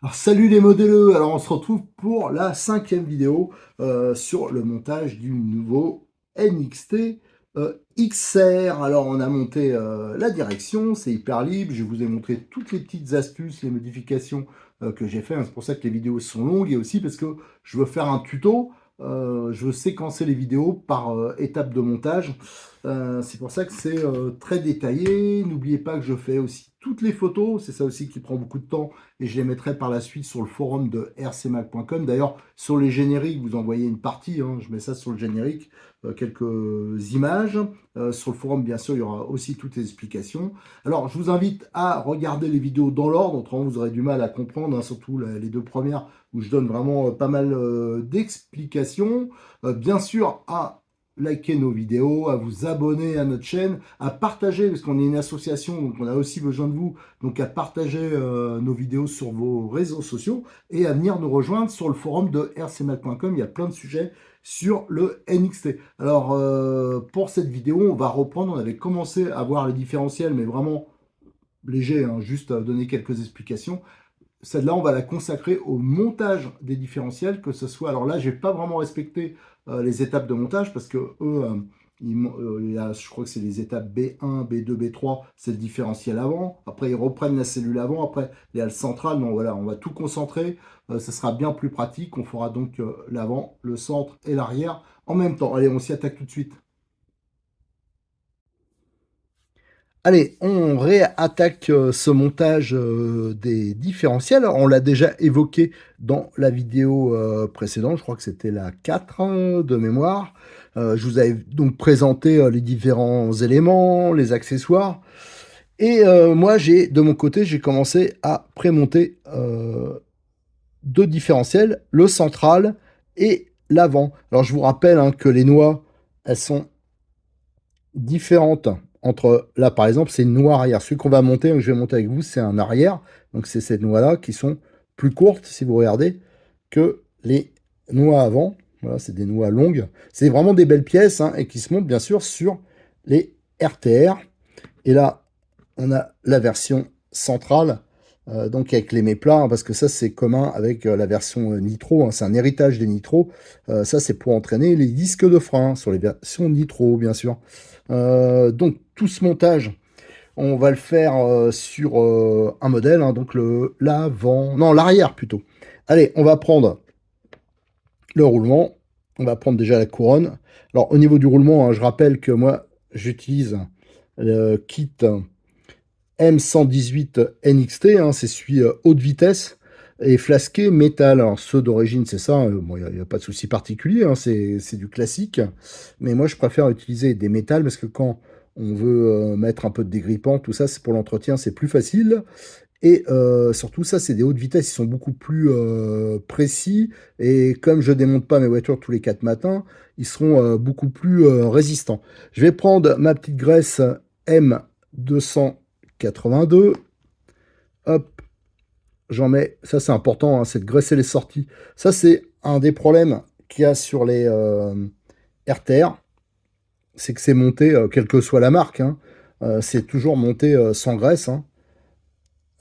Alors salut les modèleux, alors on se retrouve pour la cinquième vidéo sur le montage du nouveau NXT XR. Alors on a monté la direction, c'est hyper libre, je vous ai montré toutes les petites astuces, les modifications que j'ai fait, hein. C'est pour ça que les vidéos sont longues et aussi parce que je veux faire un tuto, je veux séquencer les vidéos par étape de montage. C'est pour ça que c'est très détaillé. N'oubliez pas que je fais aussi toutes les photos, c'est ça aussi qui prend beaucoup de temps et je les mettrai par la suite sur le forum de rcmac.com. D'ailleurs, sur les génériques, vous envoyez une partie, hein, je mets ça sur le générique, quelques images. Sur le forum, bien sûr, il y aura aussi toutes les explications. Alors, je vous invite à regarder les vidéos dans l'ordre, autrement vous aurez du mal à comprendre, hein, surtout les deux premières où je donne vraiment pas mal d'explications. Bien sûr, à liker nos vidéos, à vous abonner à notre chaîne, à partager, parce qu'on est une association, donc on a aussi besoin de vous, donc à partager nos vidéos sur vos réseaux sociaux et à venir nous rejoindre sur le forum de rcmac.com. Il y a plein de sujets sur le NXT. Alors, pour cette vidéo, on va reprendre. On avait commencé à voir les différentiels, mais vraiment léger, hein, juste à donner quelques explications. Celle-là, on va la consacrer au montage des différentiels, que ce soit. Alors là, je n'ai pas vraiment respecté les étapes de montage parce que eux, je crois que c'est les étapes B1, B2, B3, c'est le différentiel avant. Après, ils reprennent la cellule avant. Après, il y a le central. Donc voilà, on va tout concentrer. Ça sera bien plus pratique. On fera donc l'avant, le centre et l'arrière en même temps. Allez, on s'y attaque tout de suite. Allez, on réattaque ce montage des différentiels. Alors, on l'a déjà évoqué dans la vidéo précédente, je crois que c'était la 4 de mémoire. Je vous avais donc présenté les différents éléments, les accessoires. Et moi, de mon côté, j'ai commencé à prémonter deux différentiels, le central et l'avant. Alors, je vous rappelle hein, que les noix, elles sont différentes entre, là par exemple, c'est une noix arrière. Celui qu'on va monter, que je vais monter avec vous, c'est un arrière. Donc c'est ces noix-là qui sont plus courtes, si vous regardez, que les noix avant. Voilà, c'est des noix longues. C'est vraiment des belles pièces hein, et qui se montent bien sûr sur les RTR. Et là, on a la version centrale, donc avec les méplats, hein, parce que ça c'est commun avec la version Nitro, hein, c'est un héritage des Nitro. Ça c'est pour entraîner les disques de frein sur les versions Nitro, bien sûr. Donc tout ce montage, on va le faire sur un modèle, hein, donc l'avant, non l'arrière plutôt. Allez, on va prendre le roulement, on va prendre déjà la couronne. Alors au niveau du roulement, hein, je rappelle que moi j'utilise le kit M118 NXT, hein, c'est celui haute vitesse et flasqué métal. Alors ceux d'origine, c'est ça, bon, il n'y a pas de souci particulier, hein, c'est du classique. Mais moi, je préfère utiliser des métals parce que quand on veut mettre un peu de dégrippant, tout ça, c'est pour l'entretien, c'est plus facile. Et surtout, ça, c'est des hautes vitesses, ils sont beaucoup plus précis. Et comme je démonte pas mes voitures tous les 4 matins, ils seront beaucoup plus résistants. Je vais prendre ma petite graisse M282. Hop, j'en mets. Ça, c'est important, hein, c'est de graisser les sorties. Ça, c'est un des problèmes qu'il y a sur les RTR. C'est que c'est monté, quelle que soit la marque, hein, c'est toujours monté sans graisse, hein.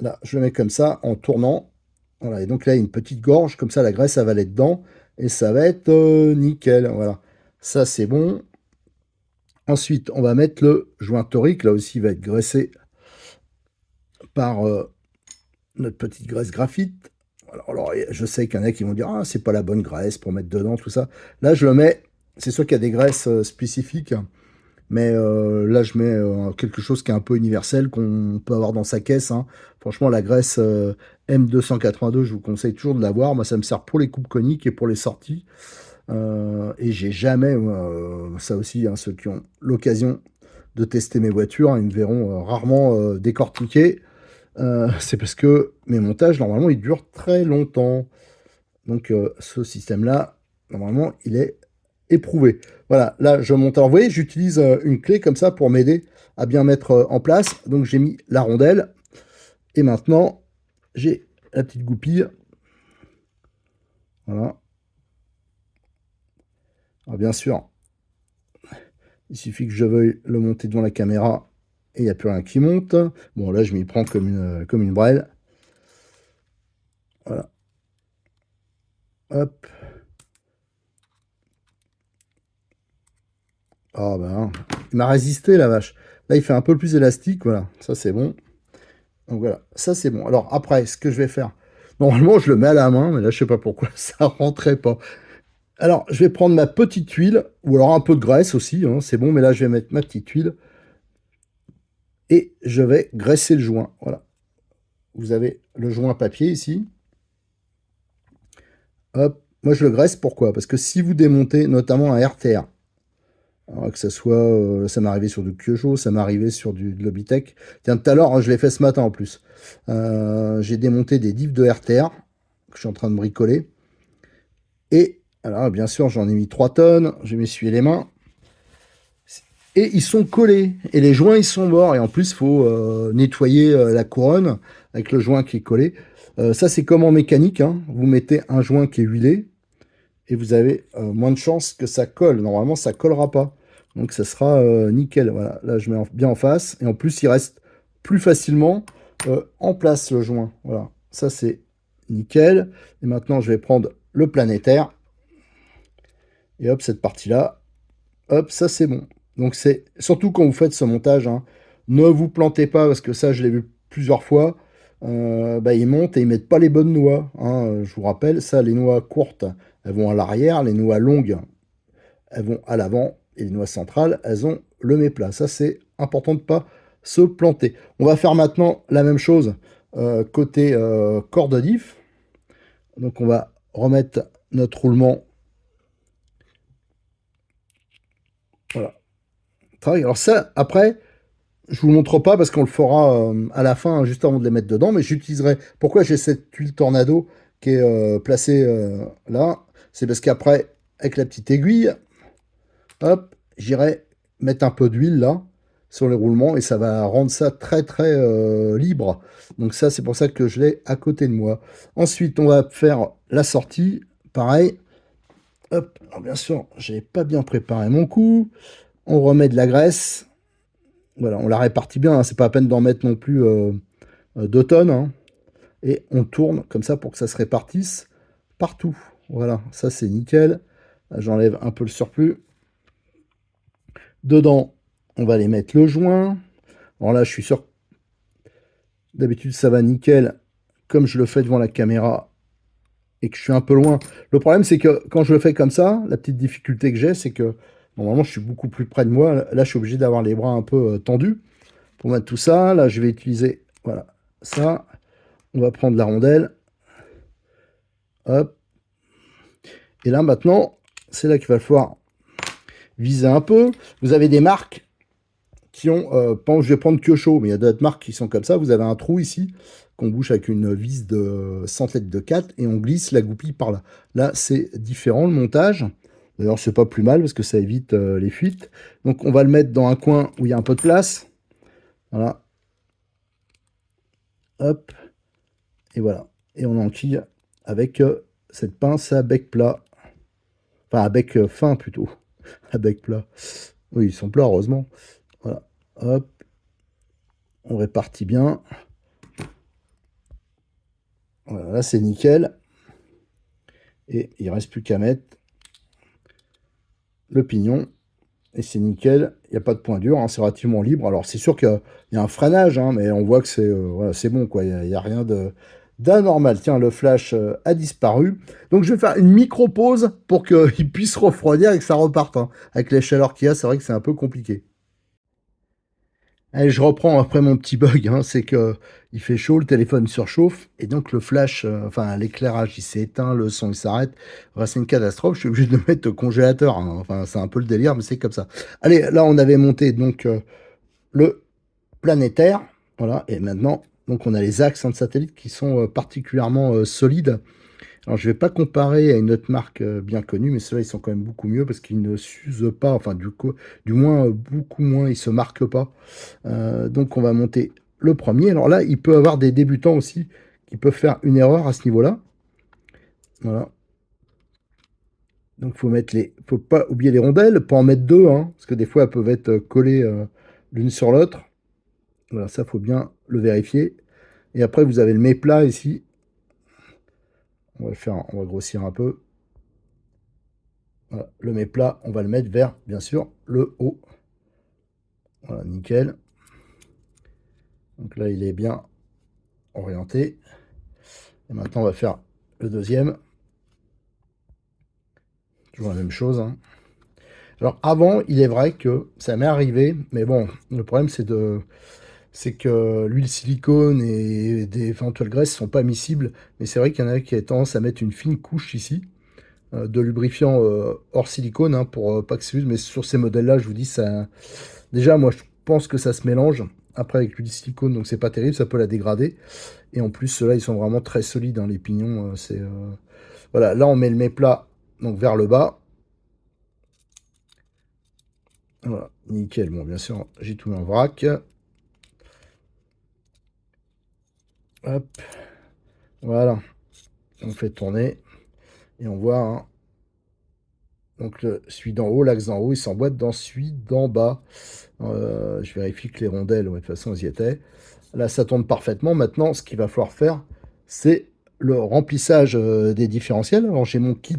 Là, je le mets comme ça en tournant. Voilà, et donc là, il y a une petite gorge, comme ça la graisse, ça va aller dedans, et ça va être nickel. Voilà, ça c'est bon. Ensuite, on va mettre le joint torique, là aussi, il va être graissé par notre petite graisse graphite. Alors, je sais qu'il y en a qui vont dire, ah, c'est pas la bonne graisse pour mettre dedans, tout ça. Là, je le mets, c'est sûr qu'il y a des graisses spécifiques, mais là, je mets quelque chose qui est un peu universel, qu'on peut avoir dans sa caisse, hein. Franchement, la graisse M282, je vous conseille toujours de l'avoir. Moi, ça me sert pour les coupes coniques et pour les sorties. Et j'ai jamais, ça aussi, hein, ceux qui ont l'occasion de tester mes voitures, hein, ils me verront rarement décortiquer. C'est parce que mes montages, normalement, ils durent très longtemps. Donc, ce système-là, normalement, il est éprouvé. Voilà, là, je monte. Alors, vous voyez, j'utilise une clé comme ça pour m'aider à bien mettre en place. Donc, j'ai mis la rondelle. Et maintenant, j'ai la petite goupille. Voilà. Alors, bien sûr, il suffit que je veuille le monter devant la caméra et il n'y a plus rien qui monte. Bon, là, je m'y prends comme une brêle. Voilà. Hop. Ah ben, il m'a résisté la vache. Là, il fait un peu plus élastique, voilà. Ça, c'est bon. Donc voilà, ça c'est bon. Alors après, ce que je vais faire, normalement je le mets à la main, mais là je sais pas pourquoi ça rentrait pas. Alors je vais prendre ma petite huile, ou alors un peu de graisse aussi, hein, c'est bon, mais là je vais mettre ma petite huile et je vais graisser le joint. Voilà, vous avez le joint papier ici. Hop, moi je le graisse pourquoi? Parce que si vous démontez notamment un RTR, alors que ça soit, ça m'est arrivé sur du Peugeot, ça m'est arrivé sur de Logitech. Tiens, tout à l'heure, hein, je l'ai fait ce matin en plus. J'ai démonté des diffs de RTR que je suis en train de bricoler. Et alors, bien sûr, j'en ai mis 3 tonnes. Je vais m'essuyer les mains. Et ils sont collés. Et les joints, ils sont morts. Et en plus, il faut nettoyer la couronne avec le joint qui est collé. Ça, c'est comme en mécanique, hein. Vous mettez un joint qui est huilé et vous avez moins de chances que ça colle. Normalement, ça collera pas. Donc, ça sera nickel. Voilà. Là, je mets bien en face. Et en plus, il reste plus facilement en place le joint. Voilà. Ça, c'est nickel. Et maintenant, je vais prendre le planétaire. Et hop, cette partie-là, hop, ça c'est bon. Donc c'est surtout quand vous faites ce montage, hein, ne vous plantez pas parce que ça je l'ai vu plusieurs fois. Bah, ils montent et ils mettent pas les bonnes noix, hein. Je vous rappelle, ça les noix courtes, elles vont à l'arrière, les noix longues, elles vont à l'avant et les noix centrales, elles ont le méplat. Ça c'est important de pas se planter. On va faire maintenant la même chose côté corde diff. Donc on va remettre notre roulement. Voilà. Alors ça, après, je vous le montre pas parce qu'on le fera à la fin, juste avant de les mettre dedans, mais j'utiliserai... Pourquoi j'ai cette huile tornado qui est placée là? C'est parce qu'après, avec la petite aiguille, hop, j'irai mettre un peu d'huile là, sur les roulements, et ça va rendre ça très très libre. Donc ça, c'est pour ça que je l'ai à côté de moi. Ensuite, on va faire la sortie, pareil. Hop, alors bien sûr, j'ai pas bien préparé mon coup. On remet de la graisse. Voilà, on la répartit bien, hein, c'est pas la peine d'en mettre non plus 2 tonnes, hein. Et on tourne comme ça pour que ça se répartisse partout. Voilà, ça c'est nickel. J'enlève un peu le surplus. Dedans, on va les mettre le joint. Alors là, je suis sûr que d'habitude ça va nickel, comme je le fais devant la caméra et que je suis un peu loin. Le problème, c'est que quand je le fais comme ça, la petite difficulté que j'ai, c'est que normalement, je suis beaucoup plus près de moi. Là, je suis obligé d'avoir les bras un peu tendus pour mettre tout ça. Là, je vais utiliser, voilà, ça. On va prendre la rondelle. Hop. Et là, maintenant, c'est là qu'il va falloir viser un peu. Vous avez des marques qui ont... je vais prendre Kyosho, mais il y a d'autres marques qui sont comme ça. Vous avez un trou ici qu'on bouche avec une vis de 100 de 4 et on glisse la goupille par là. Là, c'est différent le montage. D'ailleurs, c'est pas plus mal parce que ça évite les fuites. Donc, on va le mettre dans un coin où il y a un peu de place. Voilà. Hop. Et voilà. Et on enquille avec cette pince à bec plat. Enfin, à bec fin plutôt. À bec plat. Oui, ils sont plats, heureusement. Voilà. Hop. On répartit bien. Voilà, là, c'est nickel. Et il ne reste plus qu'à mettre le pignon. Et c'est nickel. Il n'y a pas de point dur, hein, c'est relativement libre. Alors, c'est sûr qu'il y a un freinage, hein, mais on voit que c'est voilà, c'est bon, quoi. Il n'y a rien d'anormal. Tiens, le flash a disparu. Donc, je vais faire une micro-pause pour qu'il puisse refroidir et que ça reparte, hein. Avec les chaleurs qu'il y a, c'est vrai que c'est un peu compliqué. Allez, je reprends après mon petit bug, hein, c'est que il fait chaud, le téléphone surchauffe, et donc le flash, enfin l'éclairage il s'est éteint, le son il s'arrête. Enfin, c'est une catastrophe, je suis obligé de le mettre au congélateur, hein. Enfin, c'est un peu le délire, mais c'est comme ça. Allez, là on avait monté donc le planétaire, voilà, et maintenant donc on a les axes, hein, de satellite qui sont particulièrement solides. Alors, je vais pas comparer à une autre marque bien connue, mais ceux-là, ils sont quand même beaucoup mieux parce qu'ils ne s'usent pas, enfin, du moins, beaucoup moins, ils se marquent pas. Donc, on va monter le premier. Alors là, il peut y avoir des débutants aussi qui peuvent faire une erreur à ce niveau-là. Voilà. Donc, faut pas oublier les rondelles, pas en mettre deux, hein, parce que des fois, elles peuvent être collées l'une sur l'autre. Voilà, ça, faut bien le vérifier. Et après, vous avez le méplat ici. on va grossir un peu. Voilà, le mets-plat, on va le mettre vers, bien sûr, le haut. Voilà, nickel. Donc là, il est bien orienté. Et maintenant, on va faire le deuxième. Toujours la même chose, hein. Alors avant, il est vrai que ça m'est arrivé, mais bon, le problème c'est que l'huile silicone et des éventuelles graisses sont pas miscibles, mais c'est vrai qu'il y en a qui a tendance à mettre une fine couche ici de lubrifiant hors silicone hein, pour pas que ça s'use, mais sur ces modèles-là, je vous dis ça. Déjà, moi, je pense que ça se mélange après avec l'huile silicone, donc c'est pas terrible, ça peut la dégrader. Et en plus, ceux-là, ils sont vraiment très solides, hein, les pignons. Voilà, là, on met le mets-plat donc vers le bas. Voilà, nickel. Bon, bien sûr, j'ai tout mis en vrac. Hop, voilà. On fait tourner et on voit, hein, donc celui d'en haut, l'axe d'en haut, il s'emboîte dans celui d'en bas. Je vérifie que les rondelles, ouais, de toute façon, elles y étaient. Là, ça tourne parfaitement. Maintenant, ce qu'il va falloir faire, c'est le remplissage des différentiels. Alors, j'ai mon kit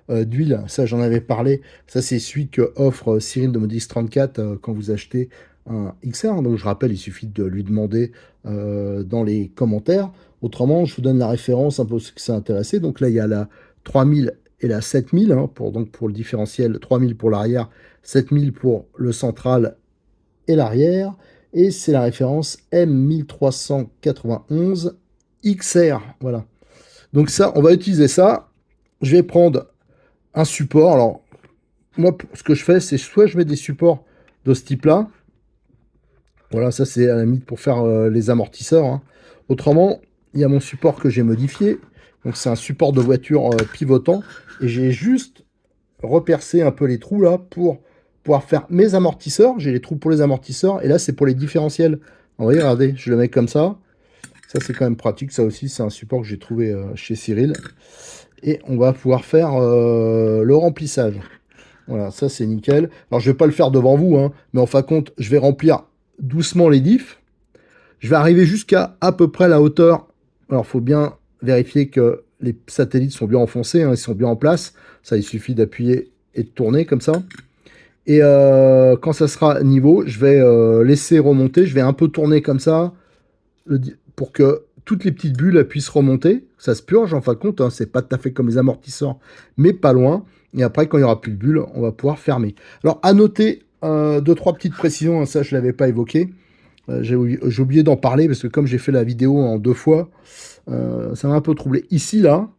d'huile, ça j'en avais parlé. Ça, c'est celui que offre Cyril de Modix 34 quand vous achetez un XR. Donc, je rappelle, il suffit de lui demander dans les commentaires. Autrement, je vous donne la référence un peu ce qui s'est intéressé. Donc là, il y a la 3000 et la 7000 hein, donc pour le différentiel, 3000 pour l'arrière, 7000 pour le central et l'arrière. Et c'est la référence M1391 XR. Voilà. Donc ça, on va utiliser ça. Je vais prendre un support. Alors, moi, ce que je fais, c'est soit je mets des supports de ce type-là. Voilà, ça c'est à la limite pour faire les amortisseurs, hein. Autrement, il y a mon support que j'ai modifié. Donc c'est un support de voiture pivotant. Et j'ai juste repercer un peu les trous là pour pouvoir faire mes amortisseurs. J'ai les trous pour les amortisseurs et là c'est pour les différentiels. Vous voyez, regardez, je le mets comme ça. Ça c'est quand même pratique. Ça aussi c'est un support que j'ai trouvé chez Cyril. Et on va pouvoir faire le remplissage. Voilà, ça c'est nickel. Alors je vais pas le faire devant vous, hein, mais en fin de compte, je vais remplir doucement les diffs. Je vais arriver jusqu'à à peu près la hauteur. Alors il faut bien vérifier que les satellites sont bien enfoncés, hein, ils sont bien en place. Ça, il suffit d'appuyer et de tourner comme ça. Et quand ça sera niveau, je vais laisser remonter. Je vais un peu tourner comme ça pour que toutes les petites bulles puissent remonter. Ça se purge en fin de compte. Hein, c'est pas tout à fait comme les amortisseurs, mais pas loin. Et après, quand il n'y aura plus de bulles, on va pouvoir fermer. Alors, à noter deux, trois petites précisions. Hein, ça, je ne l'avais pas évoqué. J'ai oublié d'en parler parce que comme j'ai fait la vidéo en 2 fois, ça m'a un peu troublé. Ici, là,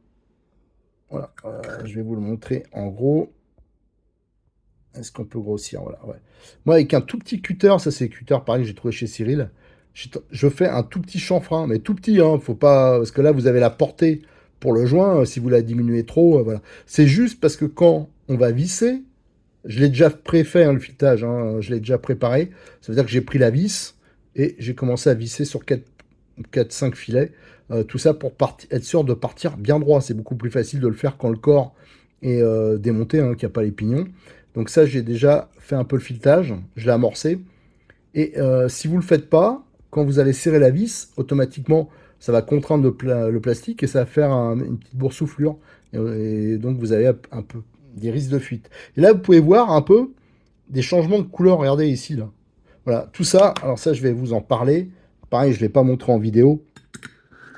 voilà, je vais vous le montrer en gros. Est-ce qu'on peut grossir? Voilà, ouais. Moi, avec un tout petit cutter, ça c'est le cutter pareil que j'ai trouvé chez Cyril, je fais un tout petit chanfrein, mais tout petit, hein, faut pas, parce que là vous avez la portée pour le joint, si vous la diminuez trop, voilà. C'est juste parce que quand on va visser, je l'ai déjà préfait hein, le filetage, hein, je l'ai déjà préparé, ça veut dire que j'ai pris la vis et j'ai commencé à visser sur 4-5 filets, tout ça pour être sûr de partir bien droit. C'est beaucoup plus facile de le faire quand le corps est démonté, hein, qu'il n'y a pas les pignons. Donc ça, j'ai déjà fait un peu le filetage, je l'ai amorcé. Et si vous ne le faites pas, quand vous allez serrer la vis, automatiquement, ça va contraindre le plastique et ça va faire une petite boursouflure. Et donc vous avez un peu des risques de fuite. Et là, vous pouvez voir un peu des changements de couleur. Regardez ici, là. Voilà, tout ça, alors ça, je vais vous en parler. Pareil, je ne l'ai pas montré en vidéo.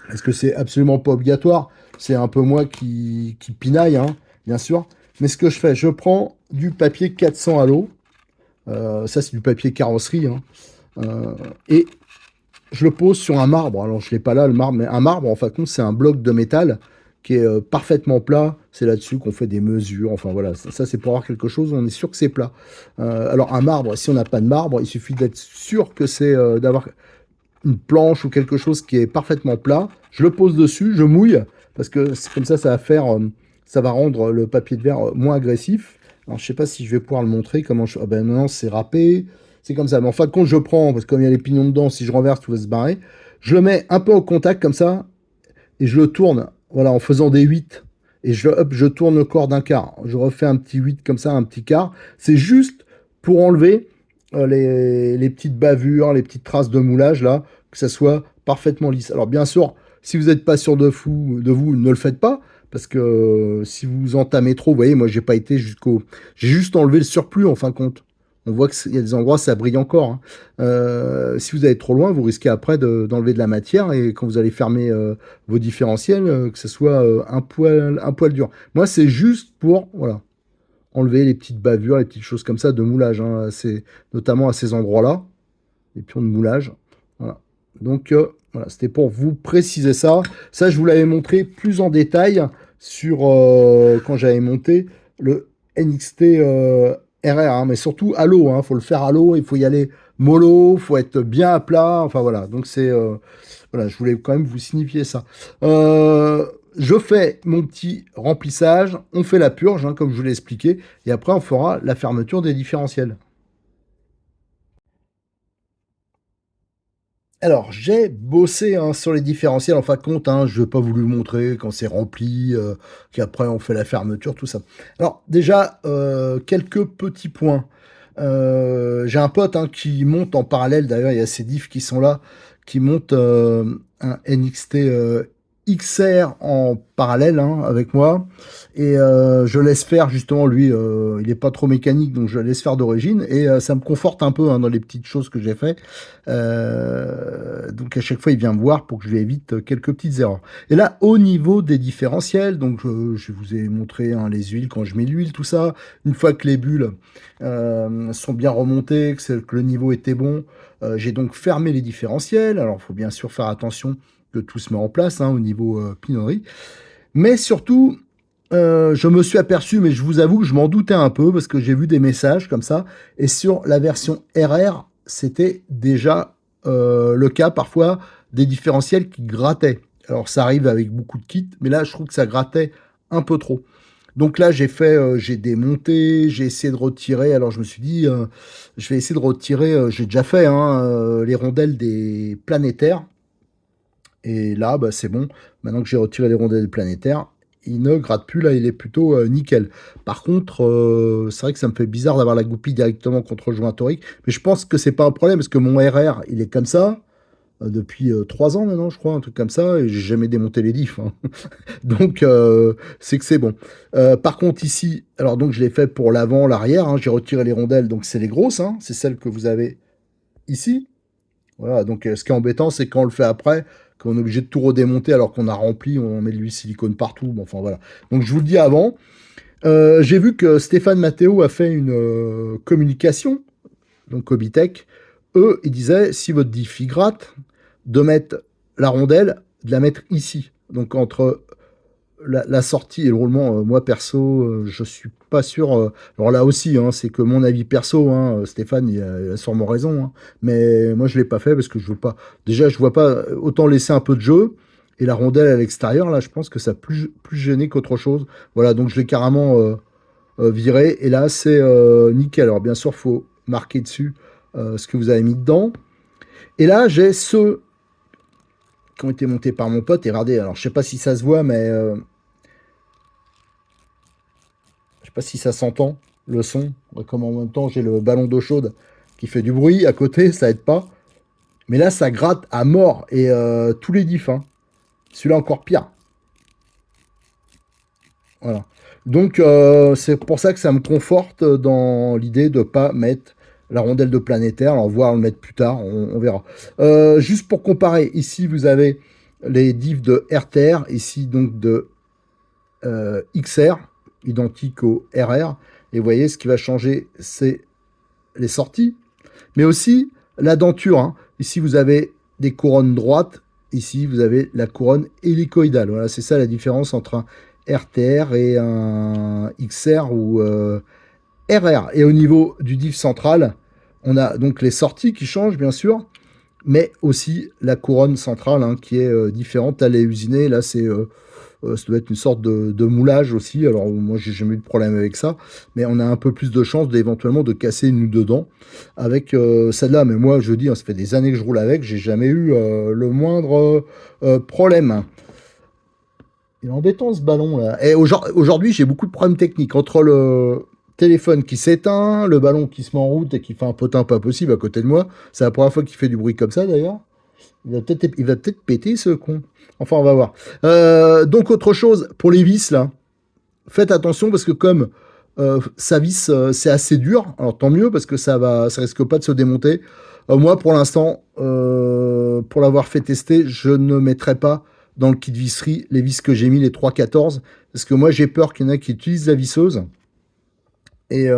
Est-ce que c'est absolument pas obligatoire? C'est un peu moi qui pinaille, hein, bien sûr. Mais ce que je fais, je prends du papier 400 à l'eau. Ça, c'est du papier carrosserie, hein. Et je le pose sur un marbre. Alors, je ne l'ai pas là, le marbre, mais un marbre, en fin de compte, c'est un bloc de métal qui est parfaitement plat. C'est là-dessus qu'on fait des mesures. Enfin, voilà, ça c'est pour avoir quelque chose, on est sûr que c'est plat. Alors, un marbre, si on n'a pas de marbre, il suffit d'être sûr que c'est d'avoir une planche ou quelque chose qui est parfaitement plat. Je le pose dessus, je mouille, parce que comme ça va faire, ça va rendre le papier de verre moins agressif. Alors, je sais pas si je vais pouvoir le montrer. Comment je... Ah ben maintenant, c'est râpé. C'est comme ça. Mais en fin de compte, je prends, parce que comme il y a les pignons dedans, si je renverse, tout va se barrer. Je le mets un peu au contact, comme ça, et je le tourne, voilà, en faisant des 8. Et je tourne le corps d'un quart. Je refais un petit 8 comme ça, un petit quart. C'est juste pour enlever les petites bavures, les petites traces de moulage, là, que ça soit parfaitement lisse. Alors, bien sûr, si vous n'êtes pas sûr de vous, ne le faites pas, parce que si vous entamez trop, vous voyez, moi j'ai pas été jusqu'au... J'ai juste enlevé le surplus en fin de compte. On voit qu'il y a des endroits, ça brille encore, hein. Si vous allez trop loin, vous risquez après d'enlever de la matière et quand vous allez fermer vos différentiels, que ce soit un poil dur. Moi, c'est juste pour voilà, enlever les petites bavures, les petites choses comme ça de moulage, hein, notamment à ces endroits-là, les pions de moulage. Voilà. Donc, voilà, c'était pour vous préciser ça. Ça, je vous l'avais montré plus en détail sur quand j'avais monté le NXT RR, hein, mais surtout à l'eau. Il faut le faire à l'eau, il faut y aller mollo, il faut être bien à plat. Enfin voilà, donc c'est voilà, je voulais quand même vous signifier ça. Je fais mon petit remplissage, on fait la purge, hein, comme je vous l'ai expliqué, et après on fera la fermeture des différentiels. Alors, j'ai bossé hein, sur les différentiels, en fin de compte, hein, je ne vais pas vous le montrer quand c'est rempli, qu'après on fait la fermeture, tout ça. Alors, déjà, quelques petits points. J'ai un pote hein, qui monte en parallèle, d'ailleurs, il y a ces diffs qui sont là, qui monte un NXT XR en parallèle hein, avec moi. Et je laisse faire, justement, lui, il n'est pas trop mécanique, donc je le laisse faire d'origine. Et ça me conforte un peu hein, dans les petites choses que j'ai fait. Donc à chaque fois, il vient me voir pour que je lui évite quelques petites erreurs. Et là, au niveau des différentiels, donc je vous ai montré hein, les huiles, quand je mets l'huile, tout ça. Une fois que les bulles sont bien remontées, que le niveau était bon, j'ai donc fermé les différentiels. Alors, il faut bien sûr faire attention que tout se met en place hein, au niveau pinonnerie. Mais surtout, je me suis aperçu, mais je vous avoue que je m'en doutais un peu parce que j'ai vu des messages comme ça. Et sur la version RR, c'était déjà le cas parfois des différentiels qui grattaient. Alors ça arrive avec beaucoup de kits, mais là je trouve que ça grattait un peu trop. Donc là j'ai démonté, j'ai essayé de retirer. Alors je me suis dit, je vais essayer de retirer. J'ai déjà fait hein, les rondelles des planétaires. Et là, bah, c'est bon. Maintenant que j'ai retiré les rondelles planétaires, il ne gratte plus. Là, il est plutôt nickel. Par contre, c'est vrai que ça me fait bizarre d'avoir la goupille directement contre le joint torique. Mais je pense que c'est pas un problème parce que mon RR, il est comme ça depuis 3 ans maintenant, je crois, un truc comme ça. Et j'ai jamais démonté les diffs, hein. Donc, c'est que c'est bon. Par contre, ici, alors donc je l'ai fait pour l'avant, l'arrière, hein. J'ai retiré les rondelles. Donc, c'est les grosses, hein. C'est celles que vous avez ici. Voilà, donc ce qui est embêtant, c'est quand on le fait après, qu'on est obligé de tout redémonter alors qu'on a rempli, on met de l'huile silicone partout. Bon, enfin voilà. Donc je vous le dis avant. J'ai vu que Stéphane Matteo a fait une communication, donc Obitech. Eux, ils disaient si votre diff il gratte, de mettre la rondelle, de la mettre ici. Donc entre la sortie et le roulement, moi perso, je suis pas sûr. Alors là aussi, hein, c'est que mon avis perso, hein, Stéphane, il a sûrement raison, hein, mais moi je l'ai pas fait parce que je veux pas. Déjà, je vois pas autant laisser un peu de jeu et la rondelle à l'extérieur. Là, je pense que ça a plus gêné qu'autre chose. Voilà, donc je l'ai carrément viré et là c'est nickel. Alors bien sûr, faut marquer dessus ce que vous avez mis dedans. Et là, j'ai ceux qui ont été montés par mon pote. Et regardez, alors je sais pas si ça se voit, mais je sais pas si ça s'entend, le son. Comme en même temps, j'ai le ballon d'eau chaude qui fait du bruit à côté, ça aide pas. Mais là, ça gratte à mort. Et tous les diffs, hein. Celui-là encore pire. Voilà. Donc, c'est pour ça que ça me conforte dans l'idée de ne pas mettre la rondelle de planétaire. Alors, voir le mettre plus tard, on verra. Juste pour comparer, ici, vous avez les diffs de RTR, ici, donc de XR, identique au RR. Et vous voyez, ce qui va changer, c'est les sorties, mais aussi la denture, hein. Ici, vous avez des couronnes droites. Ici, vous avez la couronne hélicoïdale. Voilà, c'est ça la différence entre un RTR et un XR ou RR. Et au niveau du diff central, on a donc les sorties qui changent, bien sûr, mais aussi la couronne centrale hein, qui est différente. Elle est usinée. Là, ça doit être une sorte de moulage aussi. Alors, moi, j'ai jamais eu de problème avec ça. Mais on a un peu plus de chance d'éventuellement de casser une ou deux dents avec celle-là. Mais moi, je dis, hein, ça fait des années que je roule avec. J'ai jamais eu le moindre problème. Il est embêtant ce ballon là. Et aujourd'hui, j'ai beaucoup de problèmes techniques. Entre le téléphone qui s'éteint, le ballon qui se met en route et qui fait un potin pas possible à côté de moi. C'est la première fois qu'il fait du bruit comme ça d'ailleurs. Il va peut-être péter ce con. Enfin, on va voir. Donc, autre chose, pour les vis, là, faites attention parce que comme sa vis, c'est assez dur, alors tant mieux parce que ça risque pas de se démonter. Moi, pour l'instant, pour l'avoir fait tester, je ne mettrai pas dans le kit visserie les vis que j'ai mis, les 3,14, parce que moi, j'ai peur qu'il y en a qui utilisent la visseuse et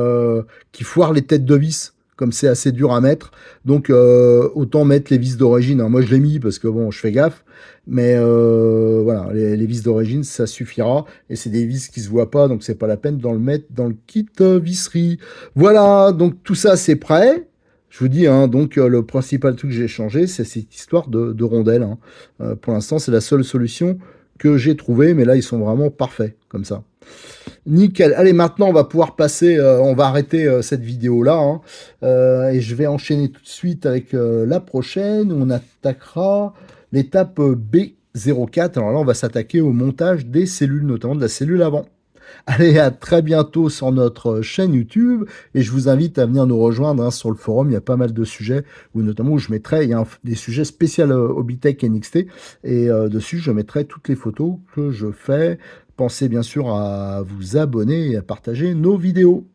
qui foirent les têtes de vis, comme c'est assez dur à mettre. Donc, autant mettre les vis d'origine, hein. Moi, je l'ai mis parce que bon, je fais gaffe. Mais voilà, les vis d'origine, ça suffira. Et c'est des vis qui se voient pas, donc c'est pas la peine d'en le mettre dans le kit visserie. Voilà, donc tout ça, c'est prêt. Je vous dis, hein, donc le principal truc que j'ai changé, c'est cette histoire de rondelles, hein. Pour l'instant, c'est la seule solution que j'ai trouvée, mais là, ils sont vraiment parfaits, comme ça. Nickel. Allez, maintenant, on va pouvoir passer, on va arrêter cette vidéo-là, hein. Et je vais enchaîner tout de suite avec la prochaine. On attaquera l'étape B04. Alors là, on va s'attaquer au montage des cellules, notamment de la cellule avant. Allez, à très bientôt sur notre chaîne YouTube et je vous invite à venir nous rejoindre, hein, sur le forum. Il y a pas mal de sujets où notamment où je mettrai, il y a des sujets spéciaux Hobbytech NXT et dessus je mettrai toutes les photos que je fais. Pensez bien sûr à vous abonner et à partager nos vidéos.